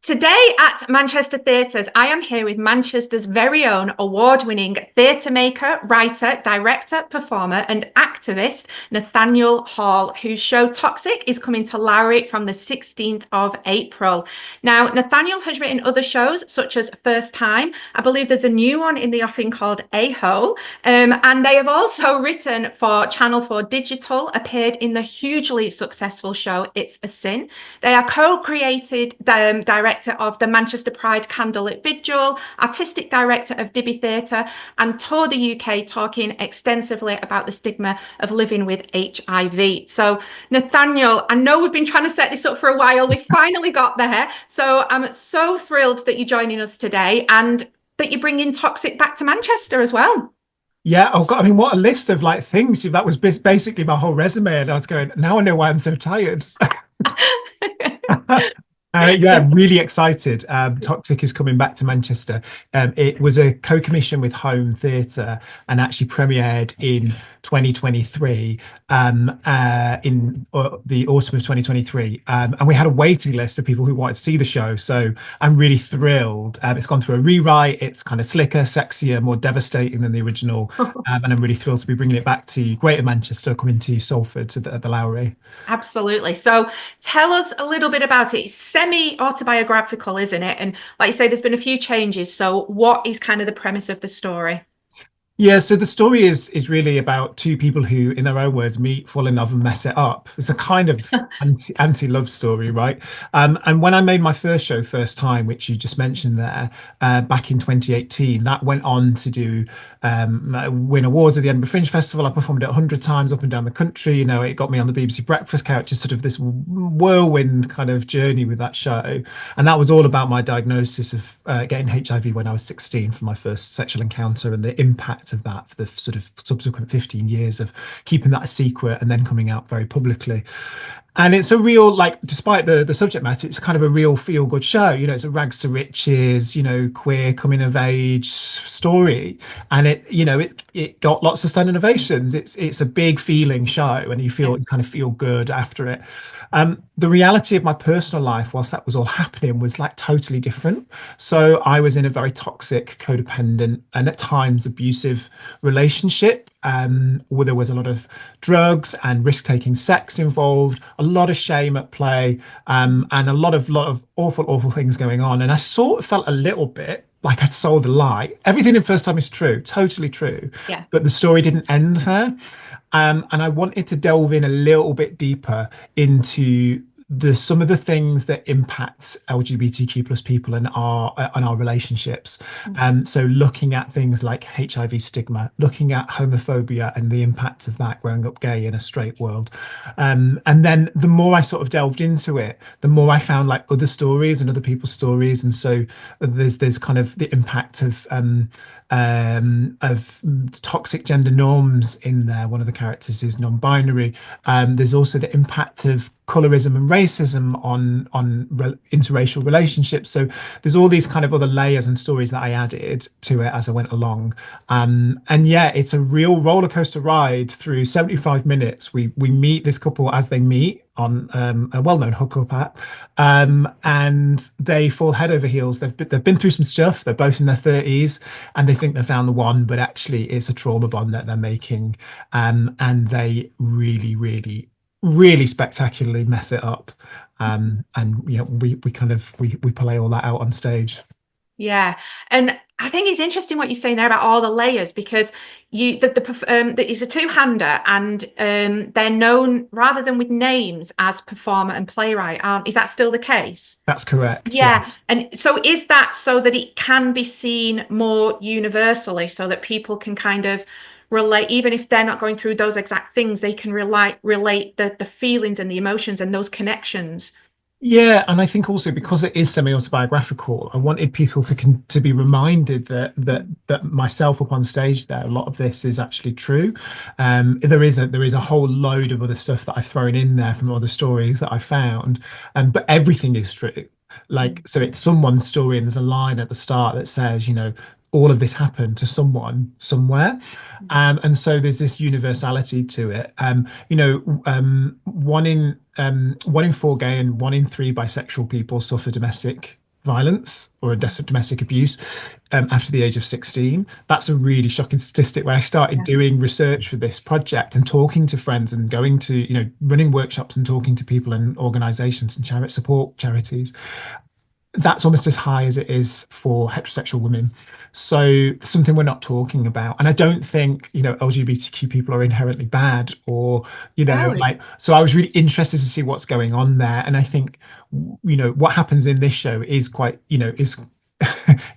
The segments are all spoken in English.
Today at Manchester Theatres, I am here with Manchester's very own award-winning theatre maker, writer, director, performer and activist, Nathaniel Hall, whose show Toxic is coming to Lowry from the 16th of April. Now, Nathaniel has written other shows such as First Time. I believe there's a new one in the offing called A-Hole. And they have also written for Channel 4 Digital, appeared in the hugely successful show It's a Sin. They are co-created director of the Manchester Pride Candlelit Vigil, artistic director of Dibby Theatre, and tour the UK talking extensively about the stigma of living with HIV. So, Nathaniel, I know we've been trying to set this up for a while. We finally got there. So I'm so thrilled that you're joining us today and that you're bringing Toxic back to Manchester as well. Yeah. Oh God. I mean, what a list of like things. That was basically my whole resume, and I was going, now I know why I'm so tired. Yeah, really excited. Toxic is coming back to Manchester. It was a co-commission with Home Theatre and actually premiered in 2023, in the autumn of 2023. And we had a waiting list of people who wanted to see the show. So I'm really thrilled. It's gone through a rewrite. It's kind of slicker, sexier, more devastating than the original. And I'm really thrilled to be bringing it back to Greater Manchester, coming to Salford to the Lowry. Absolutely. So tell us a little bit about it. It's semi-autobiographical, isn't it? And like you say, there's been a few changes. So what is kind of the premise of the story? Yeah, so the story is really about two people who, in their own words, meet, fall in love, and mess it up. It's a kind of anti-love story, right? And when I made my first show, First Time, which you just mentioned there, back in 2018, that went on to do win awards at the Edinburgh Fringe Festival. I performed it 100 times up and down the country. You know, it got me on the BBC Breakfast couch. Just sort of this whirlwind kind of journey with that show, and that was all about my diagnosis of getting HIV when I was 16 for my first sexual encounter and the impact of that for the sort of subsequent 15 years of keeping that a secret and then coming out very publicly. And it's a real, like, despite the subject matter, it's kind of a real feel good show. You know, it's a rags to riches, you know, queer coming of age story. And it got lots of standing ovations. It's a big feeling show, and you kind of feel good after it. The reality of my personal life, whilst that was all happening, was like totally different. So I was in a very toxic, codependent, and at times abusive relationship, where there was a lot of drugs and risk-taking sex involved, a lot of shame at play, and a lot of awful things going on. And I sort of felt a little bit like I'd sold a lie. Everything in First Time is true, totally true, Yeah. but the story didn't end there. And I wanted to delve in a little bit deeper into some of the things that impact LGBTQ plus people and our relationships. So looking at things like HIV stigma, looking at homophobia and the impact of that growing up gay in a straight world. And then the more I sort of delved into it, the more I found like other stories and other people's stories. And so there's kind of the impact of toxic gender norms in there. One of the characters is non-binary. There's also the impact of colorism and racism on interracial relationships. So there's all these kind of other layers and stories that I added to it as I went along. And yeah, it's a real roller coaster ride through 75 minutes. We meet this couple as they meet on a well-known hookup app, and they fall head over heels. They've been through some stuff. They're both in their 30s, and they think they found the one, but actually it's a trauma bond that they're making, and they really spectacularly mess it up. And you know, we play all that out on stage. Yeah. And I think it's interesting what you're saying there about all the layers because it's a two-hander and they're known rather than with names as performer and playwright. Is that still the case? That's correct. Yeah. Yeah. And so is that so that it can be seen more universally so that people can kind of relate, even if they're not going through those exact things, they can relate the feelings and the emotions and those connections. Yeah, and I think also because it is semi-autobiographical, I wanted people to be reminded that myself up on stage there, a lot of this is actually true. There is a whole load of other stuff that I've thrown in there from other stories that I found, but everything is true. Like, so it's someone's story, and there's a line at the start that says, you know, all of this happened to someone somewhere. And so there's this universality to it. You know, one in four gay and one in three bisexual people suffer domestic violence or a domestic abuse after the age of 16. That's a really shocking statistic. When I started Yeah. doing research for this project and talking to friends and going to, running workshops and talking to people and organizations and support charities, that's almost as high as it is for heterosexual women. So something we're not talking about. And I don't think, LGBTQ people are inherently bad or, No. like, so I was really interested to see what's going on there. And I think, what happens in this show is quite,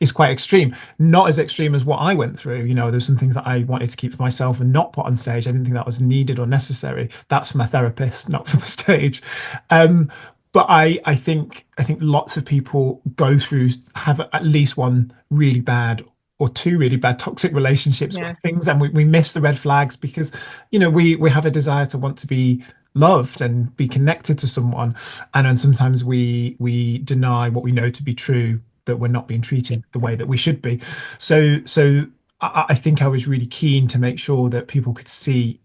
is quite extreme. Not as extreme as what I went through. There's some things that I wanted to keep for myself and not put on stage. I didn't think that was needed or necessary. That's for my therapist, not for the stage. But I think lots of people go through have at least one really bad or two really bad toxic relationships with Yeah. things, and we miss the red flags because we have a desire to want to be loved and be connected to someone, and then sometimes we deny what we know to be true, that we're not being treated the way that we should be. So I think I was really keen to make sure that people could see,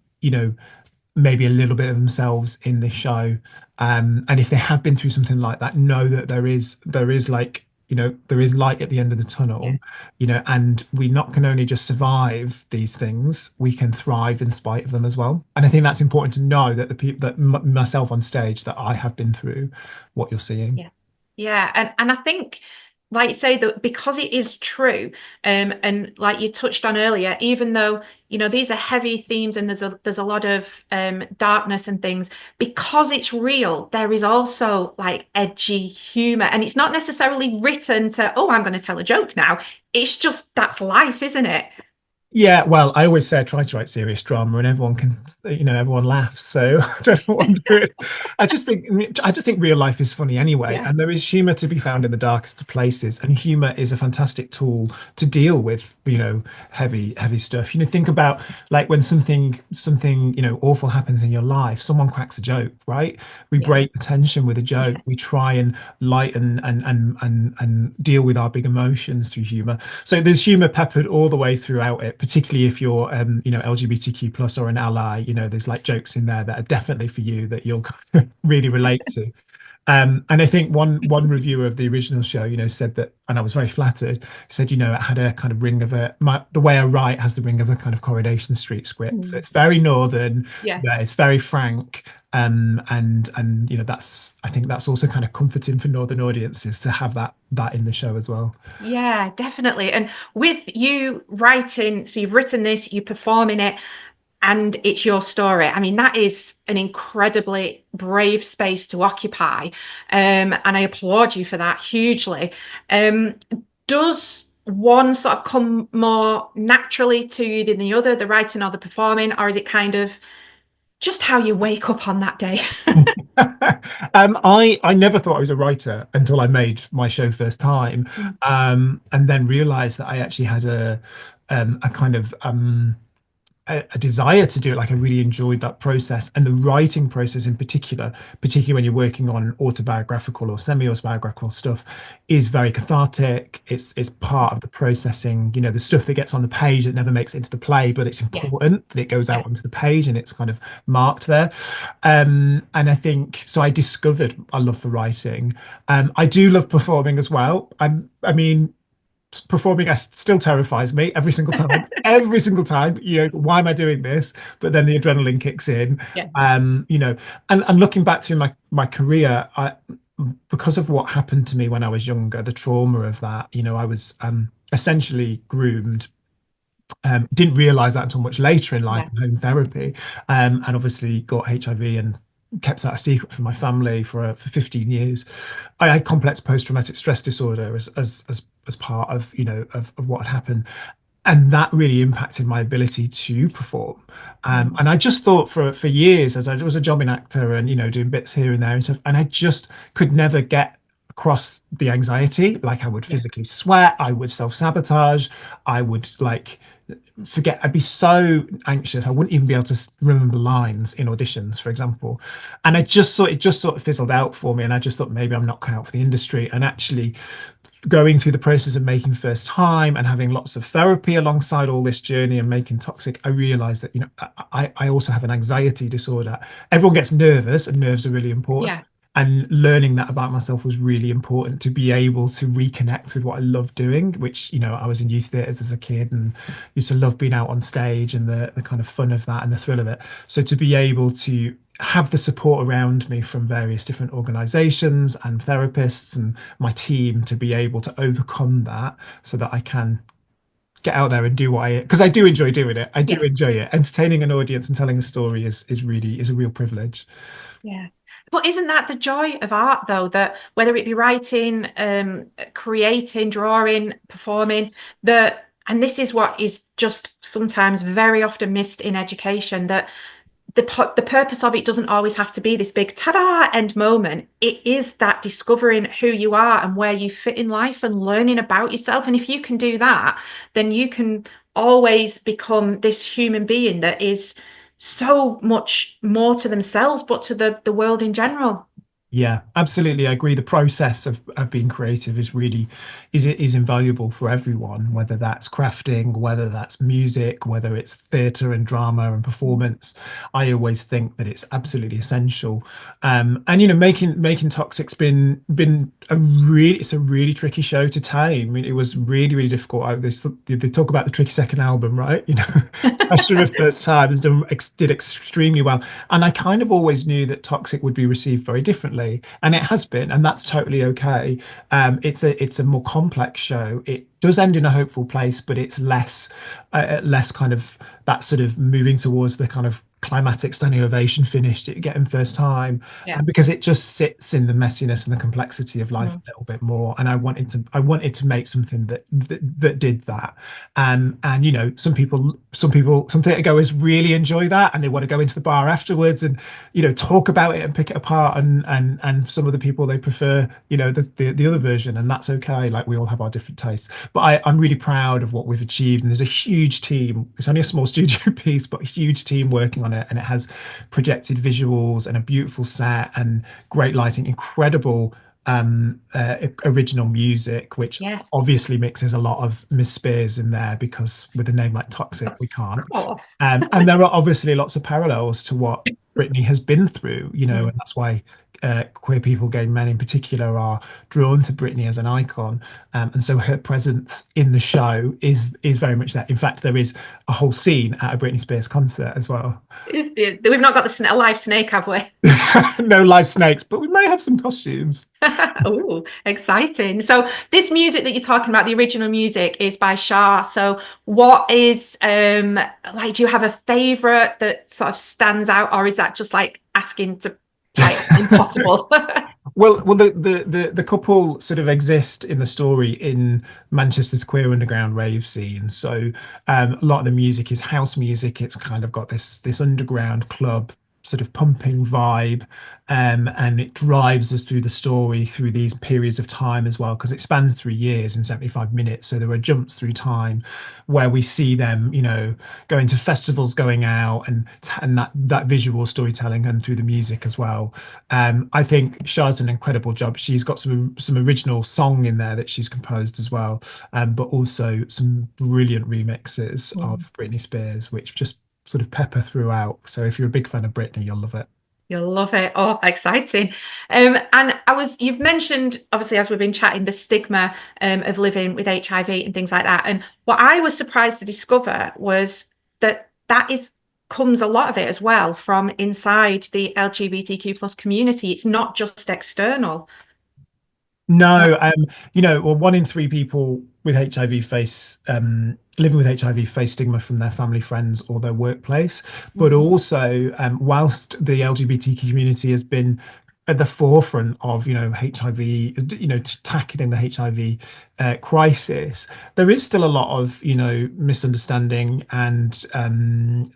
maybe a little bit of themselves in this show. And if they have been through something like that, know that there is like, there is light at the end of the Yeah. tunnel, and we not can only just survive these things, we can thrive in spite of them as well. And I think that's important to know that the people that myself on stage, that I have been through what you're seeing. Yeah. Yeah. And I think, like you say, that because it is true, and like you touched on earlier, even though, these are heavy themes and there's a lot of darkness and things, because it's real, there is also like edgy humor. And it's not necessarily written to, oh, I'm going to tell a joke now. It's just that's life, isn't it? Yeah, well, I always say I try to write serious drama, and everyone can, everyone laughs. So I don't know what I'm doing. I just think real life is funny anyway, Yeah. and there is humor to be found in the darkest of places, and humor is a fantastic tool to deal with, heavy stuff. Think about like when something awful happens in your life, someone cracks a joke, right? We Yeah. break the tension with a joke. We try and lighten and deal with our big emotions through humor. So there's humor peppered all the way throughout it, particularly if you're, LGBTQ plus or an ally. There's like jokes in there that are definitely for you that you'll really relate to. And I think one reviewer of the original show, said that, and I was very flattered. Said, it had a kind of ring of the way I write has the ring of a kind of Coronation Street script. So Mm. it's very northern, Yeah. yeah, it's very frank, and I think that's also kind of comforting for northern audiences to have that in the show as well. Yeah, definitely. And with you writing, so you've written this, you perform in it, and it's your story. I mean, that is an incredibly brave space to occupy. And I applaud you for that hugely. Um, does one sort of come more naturally to you than the other, the writing or the performing, or is it kind of just how you wake up on that day? I never thought I was a writer until I made my show first time, and then realized that I actually had a kind of a desire to do it. Like I really enjoyed that process, and the writing process in particular, particularly when you're working on autobiographical or semi-autobiographical stuff, is very cathartic. It's part of the processing, the stuff that gets on the page that never makes it into the play, but it's Yes. important that it goes Yeah. out onto the page and it's kind of marked there. And I think so I discovered a love for writing. I do love performing as well. I mean, performing still terrifies me every single time. Every single time, why am I doing this? But then the adrenaline kicks in. Yeah. And looking back through my career, because of what happened to me when I was younger, the trauma of that, I was essentially groomed. Didn't realize that until much later in life Yeah. in home therapy, and obviously got HIV and kept that a secret from my family for 15 years. I had complex post-traumatic stress disorder as part of of what had happened, and that really impacted my ability to perform. And I just thought for years, as I was a jobbing actor and doing bits here and there and stuff, and I just could never get across the anxiety. Like I would Yeah. physically sweat, I would self-sabotage, I would like forget. I'd be so anxious I wouldn't even be able to remember lines in auditions, for example. And it just sort of fizzled out for me, and I just thought maybe I'm not cut out for the industry. And actually going through the process of making first time and having lots of therapy alongside all this journey and making toxic, I realized that I also have an anxiety disorder. Everyone gets nervous, and nerves are really important. Yeah. and learning that about myself was really important to be able to reconnect with what I love doing, which, I was in youth theatres as a kid and used to love being out on stage and the kind of fun of that and the thrill of it. So to be able to have the support around me from various different organizations and therapists and my team to be able to overcome that so that I can get out there and do what I, because I do enjoy doing it. I do Yes. enjoy it. Entertaining an audience and telling a story is a real privilege. Yeah. But isn't that the joy of art, though, that whether it be writing, creating, drawing, performing, and this is what is just sometimes very often missed in education, that the purpose of it doesn't always have to be this big ta-da end moment. It is that discovering who you are and where you fit in life and learning about yourself. And if you can do that, then you can always become this human being that is so much more to themselves, but to the world in general. Yeah, absolutely. I agree. The process of being creative is invaluable for everyone, whether that's crafting, whether that's music, whether it's theatre and drama and performance. I always think that it's absolutely essential. And making Toxic's been it's a really tricky show to tame. I mean, it was really, really difficult. They talk about the tricky second album, right? Pressure of first time did extremely well. And I kind of always knew that Toxic would be received very differently, and it has been, and that's totally okay. It's a more complex show. It does end in a hopeful place, but it's less kind of that sort of moving towards the kind of climatic standing ovation finish that you get in first time, Yeah. and because it just sits in the messiness and the complexity of life Mm. a little bit more. And I wanted to make something that did that. And some theatre goers really enjoy that, and they want to go into the bar afterwards and talk about it and pick it apart. And some of the people, they prefer the other version, and that's okay. Like, we all have our different tastes. But I'm really proud of what we've achieved, and there's a huge team. It's only a small studio piece, but a huge team working on it, and it has projected visuals and a beautiful set and great lighting, incredible original music, which Yes. obviously mixes a lot of Miss Spears in there, because with a name like Toxic, we can't. Of course. And there are obviously lots of parallels to what Britney has been through, Mm. and that's why queer people, gay men in particular, are drawn to Britney as an icon. And so her presence in the show is very much that. In fact, there is a whole scene at a Britney Spears concert as well. We've not got a live snake, have we? No live snakes, but we may have some costumes. Oh, exciting. So this music that you're talking about, the original music, is by Shah. So what is like, do you have a favorite that sort of stands out, or is that just like asking to like impossible? Well, the couple sort of exist in the story in Manchester's queer underground rave scene. So a lot of the music is house music. It's kind of got this underground club sort of pumping vibe, and it drives us through the story through these periods of time as well, because it spans 3 years in 75 minutes. So there are jumps through time where we see them, going to festivals, going out, and that visual storytelling, and through the music as well. I think Shah's an incredible job. She's got some original song in there that she's composed as well, but also some brilliant remixes Mm. of Britney Spears, which just sort of pepper throughout. So if you're a big fan of Britney, you'll love it. You'll love it. Oh, exciting. And you've mentioned, obviously, as we've been chatting, the stigma of living with HIV and things like that. And what I was surprised to discover was that comes a lot of it as well from inside the LGBTQ plus community. It's not just external. No, well, 1 in 3 people with HIV living with HIV face stigma from their family, friends, or their workplace. But Mhm. also, whilst the LGBTQ community has been at the forefront of, HIV, tackling the HIV crisis, there is still a lot of, misunderstanding and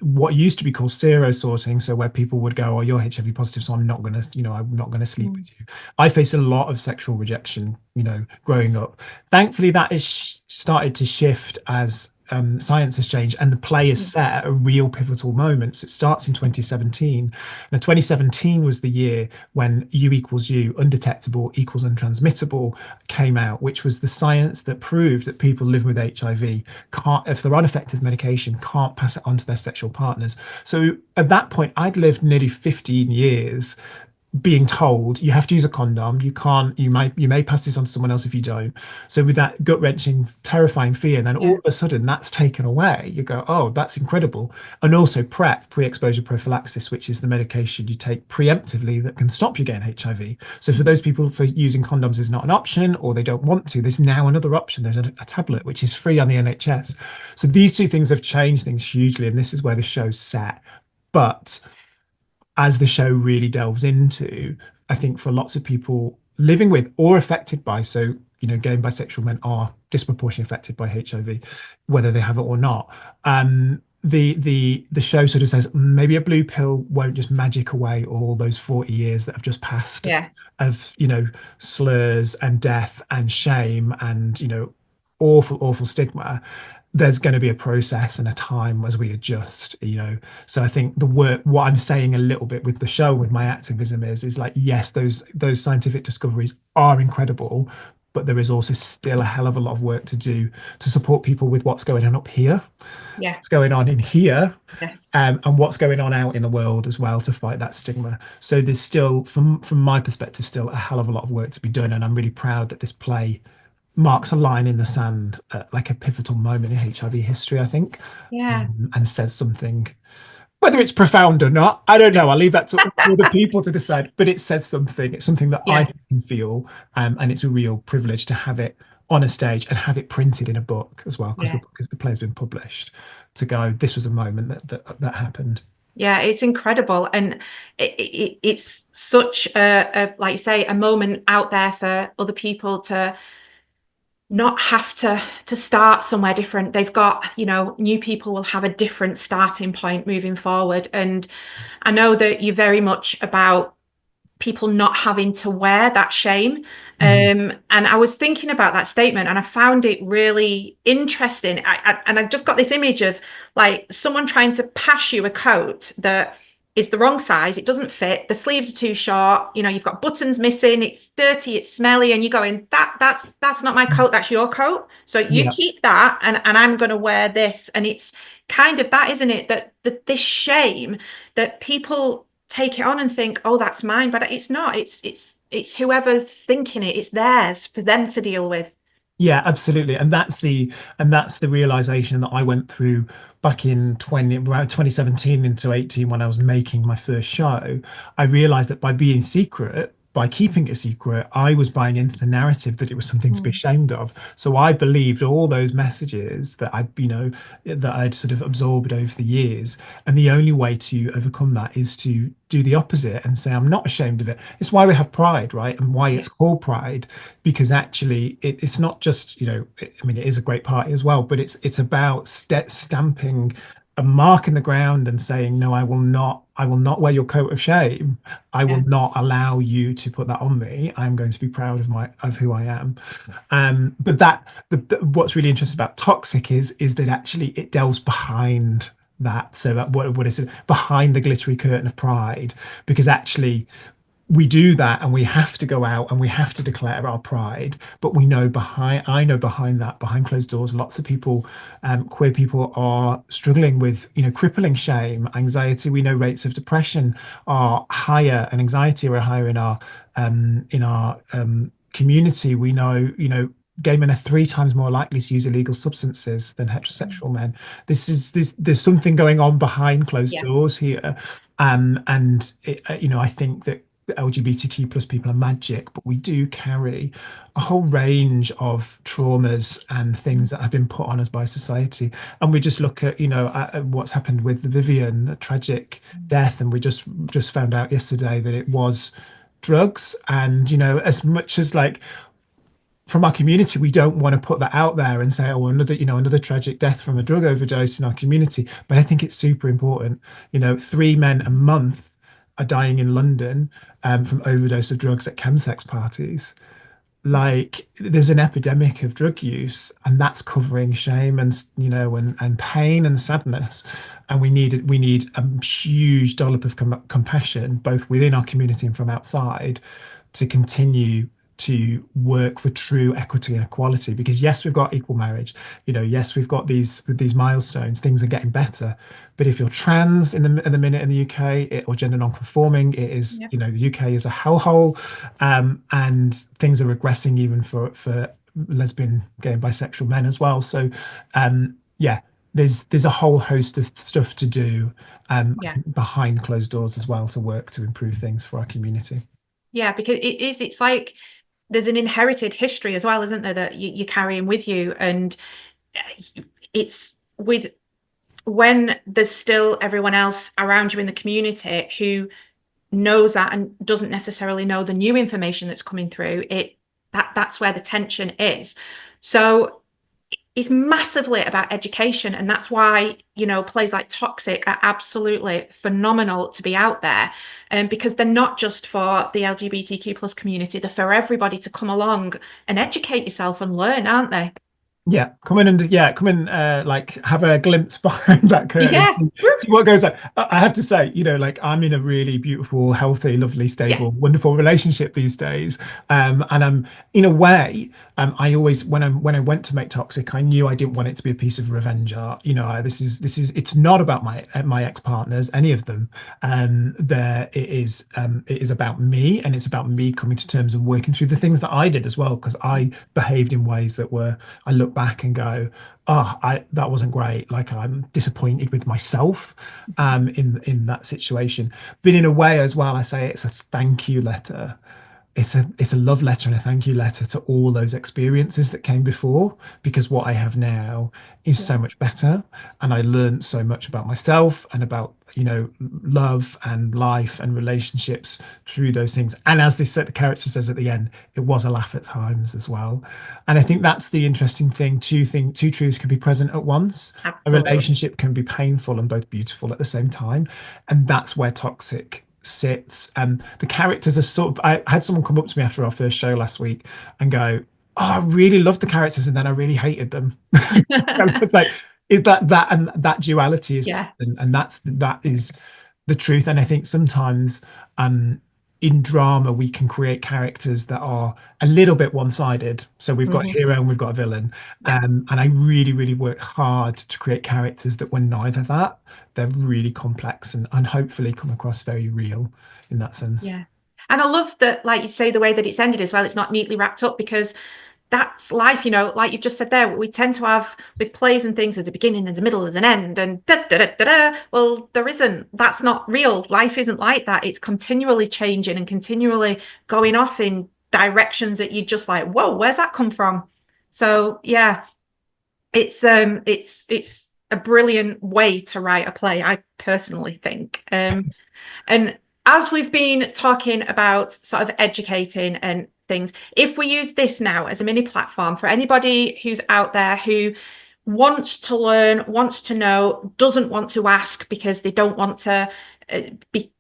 what used to be called zero sorting. So where people would go, "Oh, you're HIV positive, so I'm not gonna sleep Mm. with you." I faced a lot of sexual rejection, growing up. Thankfully, that is started to shift as science has changed, and the play is Yeah. set at a real pivotal moment. So it starts in 2017. Now, 2017 was the year when U equals U, undetectable equals untransmittable, came out, which was the science that proved that people living with HIV can't, if they're on effective medication, can't pass it on to their sexual partners. So at that point, I'd lived nearly 15 years being told you have to use a condom, you may pass this on to someone else if you don't. So with that gut-wrenching, terrifying fear, then all Yeah. of a sudden that's taken away. You go, oh, that's incredible. And also PrEP, pre-exposure prophylaxis, which is the medication you take preemptively that can stop you getting HIV. So for those people for using condoms is not an option, or they don't want to, there's now another option. There's a tablet which is free on the NHS. So these two things have changed things hugely, and this is where the show's set. But as the show really delves into, I think for lots of people living with or affected by, so gay and bisexual men are disproportionately affected by HIV, whether they have it or not. The show sort of says maybe a blue pill won't just magic away all those 40 years that have just passed Yeah. of slurs and death and shame and awful stigma. There's going to be a process and a time as we adjust. So I think the work, what I'm saying a little bit with the show, with my activism is like, yes, those scientific discoveries are incredible, but there is also still a hell of a lot of work to do to support people with what's going on up here, Yeah. what's going on in here, Yes. and what's going on out in the world as well to fight that stigma. So there's still, from my perspective, still a hell of a lot of work to be done, and I'm really proud that this play marks a line in the sand at like a pivotal moment in HIV history, I think, Yeah. and says something. Whether it's profound or not, I don't know. I'll leave that to other people to decide. But it says something. It's something that I Yeah. can feel, and it's a real privilege to have it on a stage and have it printed in a book as well, because Yeah. the play's been published. To go, this was a moment that happened. Yeah, it's incredible, and it's such like you say, a moment out there for other people to not have to start somewhere different. They've got, new people will have a different starting point moving forward. And I know that you're very much about people not having to wear that shame. Mhm. And I was thinking about that statement and I found it really interesting. And I just got this image of like someone trying to pass you a coat that is the wrong size. It doesn't fit. The sleeves are too short. You've got buttons missing. It's dirty. It's smelly. And you're going, that's not my coat. That's your coat. So you Yeah. keep that, and I'm going to wear this. And it's kind of that, isn't it? That this shame that people take it on and think, oh, that's mine, but it's not. It's whoever's thinking it. It's theirs for them to deal with. Yeah, absolutely. And that's the realization that I went through back in around 2017 into 18 when I was making my first show. I realized that by being secret, by keeping it secret, I was buying into the narrative that it was something to be Mm. ashamed of. So I believed all those messages that I'd sort of absorbed over the years. And the only way to overcome that is to do the opposite and say, I'm not ashamed of it. It's why we have pride, right? And why Yeah, it's called pride, because actually it's not just, I mean, it is a great party as well, but it's about stamping a mark in the ground and saying, no, I will not wear your coat of shame. I yeah, will not allow you to put that on me. I'm going to be proud of who I am. But what's really interesting about toxic is that actually it delves behind that. So that what is it, behind the glittery curtain of pride, because actually we do that and we have to go out and we have to declare our pride, but I know behind that, behind closed doors, lots of people, queer people, are struggling with crippling shame, anxiety. We know rates of depression are higher and anxiety are higher in our community. We know gay men are 3 times more likely to use illegal substances than heterosexual men. There's something going on behind closed yeah, doors here. I think that the LGBTQ plus people are magic, but we do carry a whole range of traumas and things that have been put on us by society. And we just look at what's happened with the Vivian, a tragic death, and we just found out yesterday that it was drugs. And as much as like from our community, we don't want to put that out there and say, oh, another tragic death from a drug overdose in our community. But I think it's super important. 3 men a month are dying in London from overdose of drugs at chemsex parties. Like there's an epidemic of drug use, and that's covering shame and pain and sadness. And we need a huge dollop of compassion, both within our community and from outside, to continue to work for true equity and equality. Because yes, we've got equal marriage, yes, we've got these milestones, things are getting better. But if you're trans in the minute in the UK, or gender non-conforming, it is, Yeah. the UK is a hellhole, and things are regressing even for lesbian, gay, and bisexual men as well. So, yeah, there's a whole host of stuff to do, Yeah. behind closed doors as well, to work to improve things for our community. Yeah, because it's like there's an inherited history as well, isn't there, that you're carrying with you. And it's with when there's still everyone else around you in the community who knows that and doesn't necessarily know the new information that's coming through, that's where the tension is. So it's massively about education, and that's why plays like Toxic are absolutely phenomenal to be out there, because they're not just for the LGBTQ plus community, they're for everybody to come along and educate yourself and learn, aren't they? Yeah, come in, like have a glimpse behind that curtain, Yeah. see what goes on. I have to say, like I'm in a really beautiful, healthy, lovely, Yeah. stable, wonderful relationship these days. And I'm in a way, I always when I went to make Toxic, I knew I didn't want it to be a piece of revenge art. This is it's not about my ex-partners, any of them. It is about me, and it's about me coming to terms and working through the things that I did as well, because I behaved in ways that were, I look back and go, oh, that wasn't great. Like, I'm disappointed with myself, in that situation. But in a way as well, I say it's a thank you letter. It's a love letter and a thank you letter to all those experiences that came before, because what I have now is Yeah. so much better, and I learned so much about myself and about, love and life and relationships through those things. And as the character says at the end, it was a laugh at times as well. And I think that's the interesting thing. Two truths can be present at once. A Absolutely. relationship can be painful and both beautiful at the same time, and that's where Toxic sits. And the characters are sort of, I had someone come up to me after our first show last week and go, oh, I really loved the characters, and then I really hated them. And it's like, is that and that duality is Yeah. present, and that is the truth. And I think sometimes, in drama we can create characters that are a little bit one-sided. So we've got a Mhm. hero and we've got a villain. Yeah. And I really, really work hard to create characters that were neither that. They're really complex, and hopefully come across very real in that sense. Yeah. And I love that, like you say, the way that it's ended as well. It's not neatly wrapped up, because that's life, like you've just said there. We tend to have with plays and things, there's a beginning, there's a middle, there's an end, and da da da da da. Well, there isn't. That's not real. Life isn't like that. It's continually changing and continually going off in directions that you just like, whoa, where's that come from? So yeah, it's a brilliant way to write a play, I personally think. And as we've been talking about sort of educating and things, if we use this now as a mini platform for anybody who's out there who wants to learn, wants to know, doesn't want to ask because they don't want to be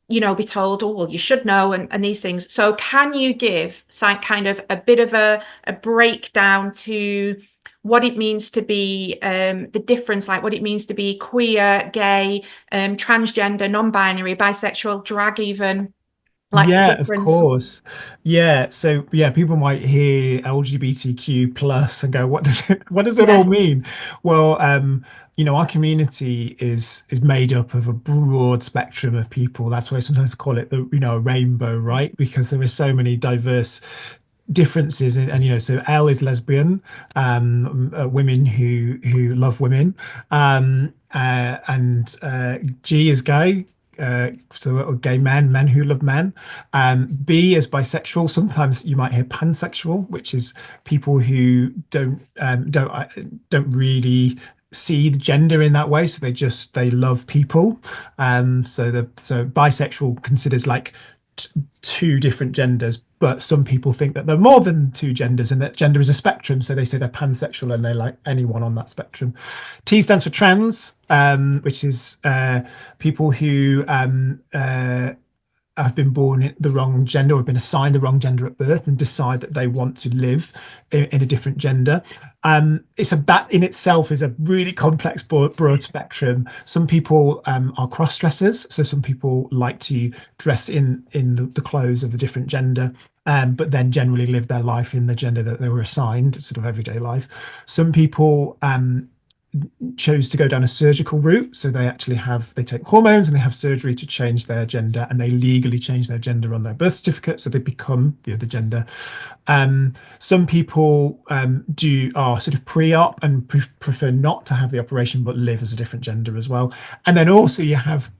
told, oh, well, you should know, and these things. So can you give some kind of a bit of a breakdown to what it means to be the difference, like what it means to be queer, gay, transgender, non-binary, bisexual, drag, even, like the Yeah, of difference. course. Yeah. So yeah, people might hear LGBTQ plus and go, what does it all Yeah. mean? Well, our community is made up of a broad spectrum of people. That's why I sometimes call it a rainbow, right? Because there are so many diverse differences. And so L is lesbian, women who love women, and G is gay, so gay men who love men. B is bisexual. Sometimes you might hear pansexual, which is people who don't really see the gender in that way, so they love people. So bisexual considers like two different genders, but some people think that they're more than two genders, and that gender is a spectrum. So they say they're pansexual and they like anyone on that spectrum. T stands for trans, which is people who have been born in the wrong gender, or have been assigned the wrong gender at birth, and decide that they want to live in a different gender. That in itself is a really complex, broad spectrum. Some people are cross dressers, so some people like to dress in the clothes of a different gender. but then generally live their life in the gender that they were assigned, sort of everyday life. Some people chose to go down a surgical route, so they take hormones and they have surgery to change their gender, and they legally change their gender on their birth certificate, so they become the other gender. Some people are sort of pre-op and prefer not to have the operation but live as a different gender as well. And then also you have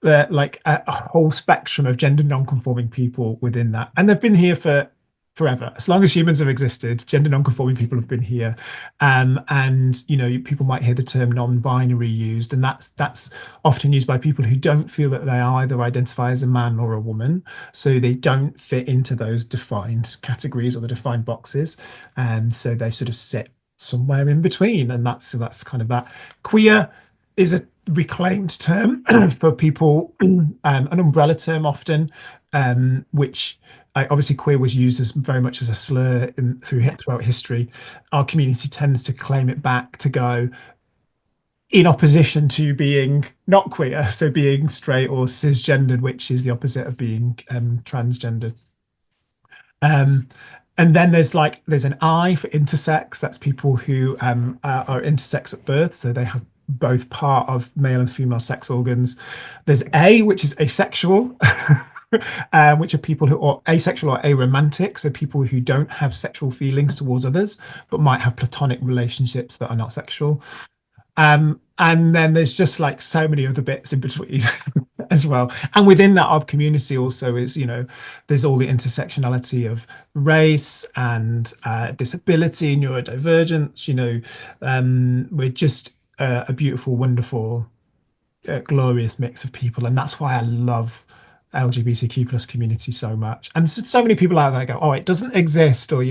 like a whole spectrum of gender non-conforming people within that, and they've been here for forever. As long as humans have existed, gender non-conforming people have been here. And people might hear the term non-binary used, and that's often used by people who don't feel that they either identify as a man or a woman, so they don't fit into those defined categories or the defined boxes, and so they sort of sit somewhere in between. And that's kind of that. Queer is a reclaimed term for people, an umbrella term often, which obviously queer was used as very much as a slur throughout history. Our community tends to claim it back to go in opposition to being not queer, so being straight or cisgendered, which is the opposite of being transgendered. And then there's an I for intersex. That's people who are intersex at birth, so they have both part of male and female sex organs. There's A, which is asexual. Which are people who are asexual or aromantic, so people who don't have sexual feelings towards others, but might have platonic relationships that are not sexual. And then there's just like so many other bits in between as well. And within that, our community also is, there's all the intersectionality of race and disability, neurodivergence. We're just a beautiful, wonderful, glorious mix of people, and that's why I love LGBTQ plus community so much. And so many people out there go, oh, it doesn't exist, or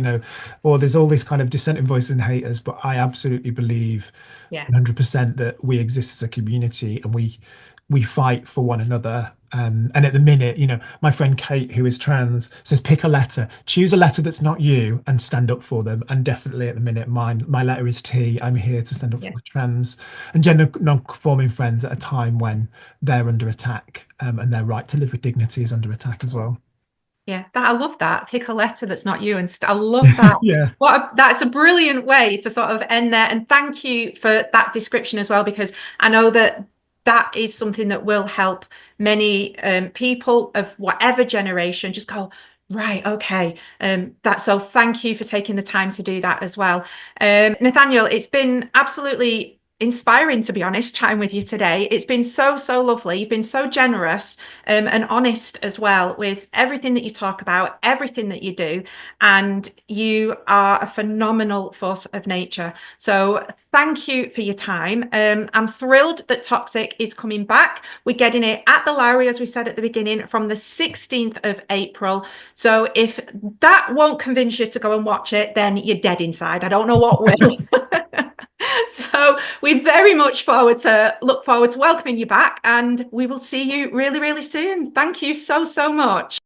there's all this kind of dissenting voices and haters, but I absolutely believe 100% that we exist as a community, and we fight for one another. And at the minute, my friend Kate, who is trans, says pick a letter, choose a letter that's not you, and stand up for them. And definitely at the minute, my letter is T. I'm here to stand up for my trans and gender non-conforming friends at a time when they're under attack, and their right to live with dignity is under attack as well. Yeah, I love that. Pick a letter that's not you, and I love that. Yeah, that's a brilliant way to sort of end there. And thank you for that description as well, because I know that is something that will help many people of whatever generation just go, right, okay. So thank you for taking the time to do that as well. Nathaniel, it's been absolutely inspiring, to be honest, chatting with you today. It's been so lovely. You've been so generous and honest as well with everything that you talk about, everything that you do, and you are a phenomenal force of nature. So thank you for your time. I'm thrilled that Toxic is coming back. We're getting it at the Lowry, as we said at the beginning, from the 16th of April. So if that won't convince you to go and watch it, then you're dead inside. I don't know what will. So we very much look forward to welcoming you back, and we will see you really soon. Thank you so much.